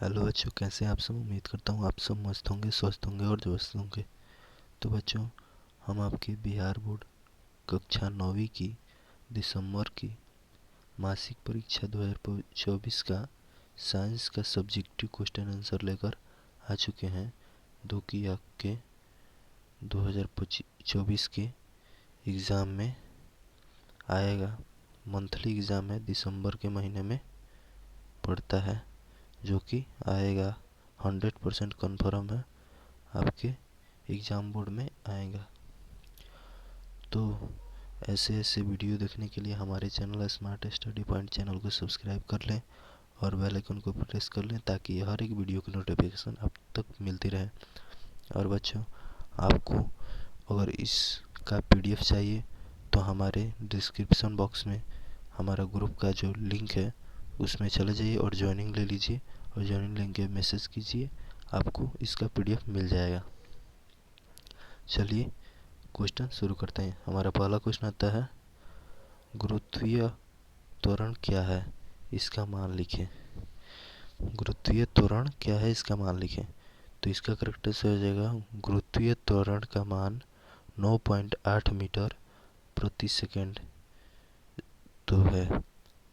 Hello बच्चों, कैसे हैं आप सब। उम्मीद करता हूँ आप सब मस्त होंगे, स्वस्थ होंगे और दुरुस्त होंगे। तो बच्चों, हम आपके बिहार बोर्ड कक्षा 9वीं की दिसंबर की मासिक परीक्षा 2024 का साइंस का सब्जेक्टिव क्वेश्चन आंसर लेकर आ चुके हैं, जो कि आपके 2024 के एग्ज़ाम में आएगा। मंथली एग्ज़ाम है, दिसंबर के महीने में पड़ता है, जो कि आएगा। 100% कन्फर्म है, आपके एग्ज़ाम बोर्ड में आएगा। तो ऐसे ऐसे वीडियो देखने के लिए हमारे channel smart study point channel को सब्सक्राइब कर लें और बेल आइकन को प्रेस कर लें, ताकि हर एक वीडियो की नोटिफिकेशन आप तक मिलती रहे। और बच्चों, आपको अगर इसका पीडीएफ चाहिए तो हमारे डिस्क्रिप्शन बॉक्स में हमारा ग्रुप का जो लिंक है उसमें चले जाइए और ज्वाइनिंग ले लीजिए, और ज्वाइनिंग लिंक के मैसेज कीजिए, आपको इसका पीडीएफ मिल जाएगा। चलिए क्वेश्चन शुरू करते हैं। हमारा पहला क्वेश्चन आता है, गुरुत्वीय त्वरण क्या है, इसका मान लिखें। गुरुत्वीय त्वरण क्या है, इसका मान लिखें। तो इसका करेक्ट आंसर हो जाएगा, गुरुत्वीय त्वरण का मान 9.8 मीटर प्रति सेकंड तो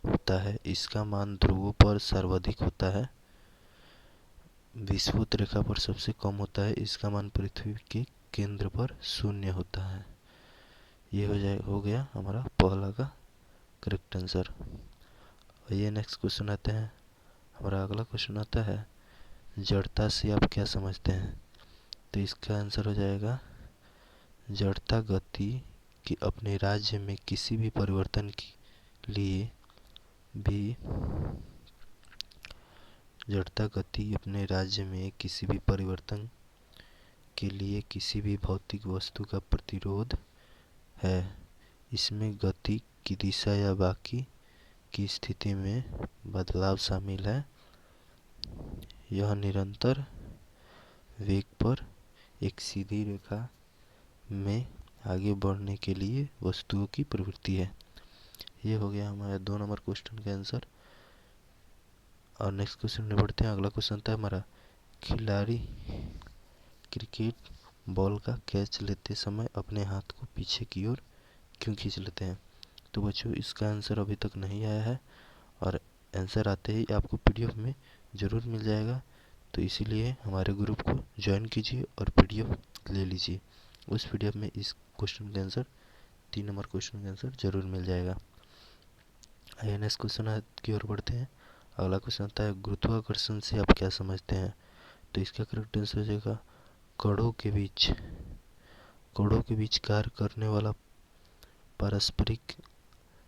होता है। इसका मान ध्रुवों पर सर्वाधिक होता है, विषुवत रेखा पर सबसे कम होता है। इसका मान पृथ्वी के केंद्र पर 0 होता है। ये हो गया हमारा पहला का करेक्ट आंसर। ये नेक्स्ट क्वेश्चन आते हैं। हमारा अगला क्वेश्चन आता है, जड़ता से आप क्या समझते हैं। तो इसका आंसर हो जाएगा, जड़ता गति कि अपने राज्य में किसी भी परिवर्तन के लिए भी जड़ता गति अपने राज्य में किसी भी परिवर्तन के लिए किसी भी भौतिक वस्तु का प्रतिरोध है। इसमें गति की दिशा या बाकी की स्थिति में बदलाव शामिल है। यह निरंतर वेग पर एक सीधी रेखा में आगे बढ़ने के लिए वस्तुओं की प्रवृत्ति है। ये हो गया हमारा 2 नंबर क्वेश्चन का आंसर। और नेक्स्ट क्वेश्चन में बढ़ते हैं। अगला क्वेश्चन था हमारा, खिलाड़ी क्रिकेट बॉल का कैच लेते समय अपने हाथ को पीछे की ओर क्यों खींच लेते हैं। तो बच्चों, इसका आंसर अभी तक नहीं आया है, और आंसर आते ही आपको पीडीएफ में ज़रूर मिल जाएगा। तो इसीलिए हमारे ग्रुप को ज्वाइन कीजिए और पीडीएफ ले लीजिए। उस पीडीएफ में इस क्वेश्चन का आंसर, 3 नंबर क्वेश्चन का आंसर ज़रूर मिल जाएगा। आइए नेक्स्ट क्वेश्चन की ओर बढ़ते हैं। अगला क्वेश्चन आता है, गुरुत्वाकर्षण से आप क्या समझते हैं। तो इसका करेक्ट आंसर हो जाएगा, कणों के बीच कार्य करने वाला पारस्परिक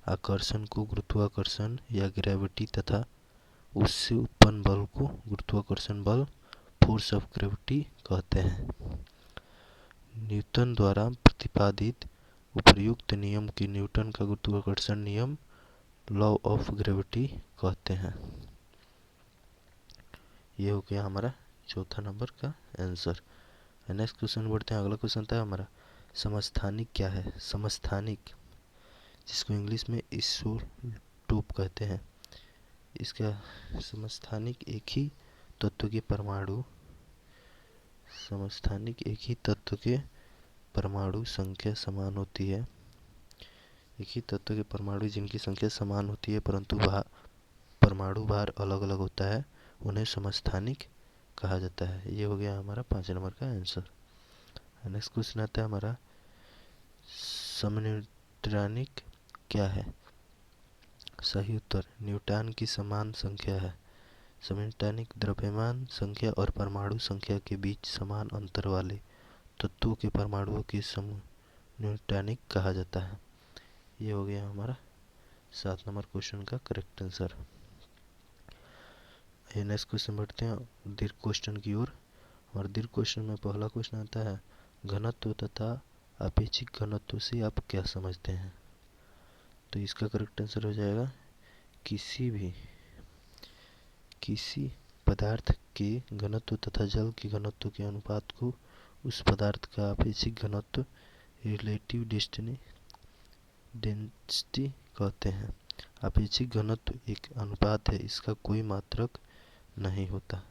आकर्षण को गुरुत्वाकर्षण या ग्रेविटी तथा उससे उत्पन्न बल को गुरुत्वाकर्षण बल, फोर्स ऑफ ग्रेविटी कहते हैं। न्यूटन द्वारा प्रतिपादित उपर्युक्त नियम की न्यूटन का गुरुत्वाकर्षण नियम, लॉ ऑफ ग्रेविटी कहते हैं। ये हो गया हमारा चौथा नंबर का आंसर। नेक्स्ट क्वेश्चन बढ़ते हैं। अगला क्वेश्चन था हमारा, समस्थानिक क्या है। समस्थानिक, जिसको इंग्लिश में इसोटोप कहते हैं, इसका समस्थानिक एक ही तत्व के परमाणु समस्थानिक एक ही तत्व के परमाणु संख्या समान होती है। एक ही तत्व के परमाणु जिनकी संख्या समान होती है परंतु परमाणु भार अलग अलग होता है, उन्हें समस्थानिक कहा जाता है। ये हो गया हमारा 5 नंबर का आंसर। नेक्स्ट क्वेश्चन आता है हमारा, समन्यूट्रॉनिक क्या है। सही उत्तर, न्यूट्रॉन की समान संख्या है। समन्यूट्रॉनिक द्रव्यमान संख्या और परमाणु संख्या के बीच समान अंतर वाले तत्वों के परमाणुओं की समूह न्यूट्रॉनिक कहा जाता है। ये हो गया हमारा 7 नंबर क्वेश्चन का करेक्ट आंसर। नेक्स्ट क्वेश्चन बढ़ते हैं दीर्घ क्वेश्चन की ओर। और दीर्घ क्वेश्चन में पहला क्वेश्चन आता है, घनत्व तथा अपेक्षिक घनत्व से आप क्या समझते हैं। तो इसका करेक्ट आंसर हो जाएगा, किसी पदार्थ के घनत्व तथा जल के घनत्व के अनुपात को उस पदार्थ का अपेक्षिक घनत्व, रिलेटिव डेंसिटी कहते हैं। अपेक्षिक घनत्व एक अनुपात है, इसका कोई मात्रक नहीं होता।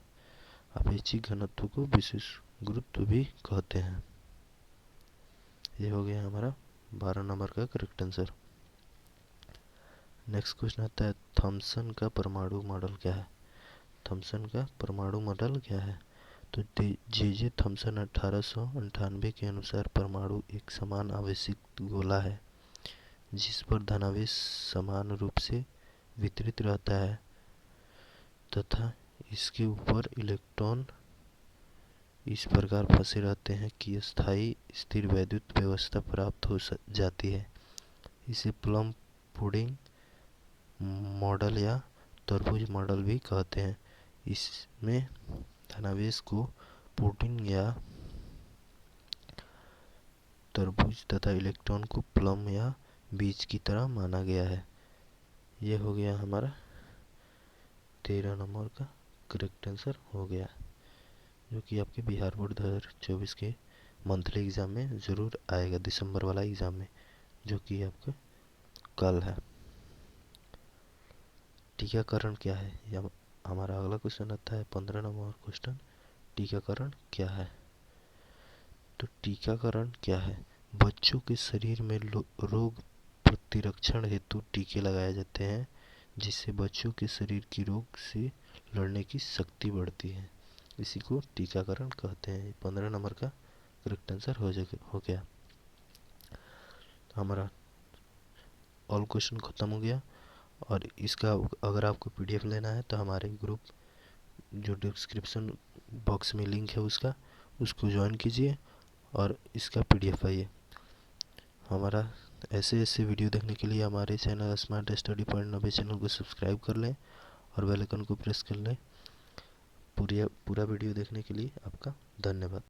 आपेक्षिक घनत्व को विशेष गुरुत्व भी कहते हैं। ये हो गया हमारा 12 नंबर का करेक्ट आंसर। नेक्स्ट क्वेश्चन आता है थॉमसन का परमाणु मॉडल क्या है। थॉमसन का परमाणु मॉडल क्या है? तो जे थॉमसन 1898 के अनुसार परमाणु एक समान आवेशित गोला है जिस पर धनावेश समान रूप से वितरित रहता है तथा इसके ऊपर इलेक्ट्रॉन इस प्रकार फंसे रहते हैं कि स्थायी स्थिर वैद्युत व्यवस्था प्राप्त हो जाती है। इसे प्लम पुडिंग मॉडल या तरबूज मॉडल भी कहते हैं। इसमें धनावेश को पुडिंग या तरबूज तथा इलेक्ट्रॉन को प्लम या बीज की तरह माना गया है। यह हो गया हमारा 13 नंबर का करेक्ट आंसर हो गया, जो कि आपके बिहार बोर्ड 2024 के मंथली एग्ज़ाम में ज़रूर आएगा, दिसंबर वाला एग्ज़ाम में, जो कि आपका कल है। टीकाकरण क्या है? यह हमारा अगला क्वेश्चन आता है 15 नंबर क्वेश्चन, टीकाकरण क्या है? तो टीकाकरण क्या है? बच्चों के शरीर में रोग प्रतिरक्षण हेतु टीके लगाए जाते हैं जिससे बच्चों के शरीर की रोग से लड़ने की शक्ति बढ़ती है। इसी को टीकाकरण कहते हैं। 15 नंबर का करेक्ट आंसर हो गया। हमारा ऑल क्वेश्चन खत्म हो गया। और इसका अगर आपको पीडीएफ लेना है तो हमारे ग्रुप जो डिस्क्रिप्शन बॉक्स में लिंक है उसको ज्वाइन कीजिए और इसका पीडीएफ आइए। हमारा ऐसे ऐसे वीडियो देखने के लिए हमारे channel smart study point 90 channel को सब्सक्राइब कर लें और बेल आइकन को प्रेस कर लें। पूरा वीडियो देखने के लिए आपका धन्यवाद।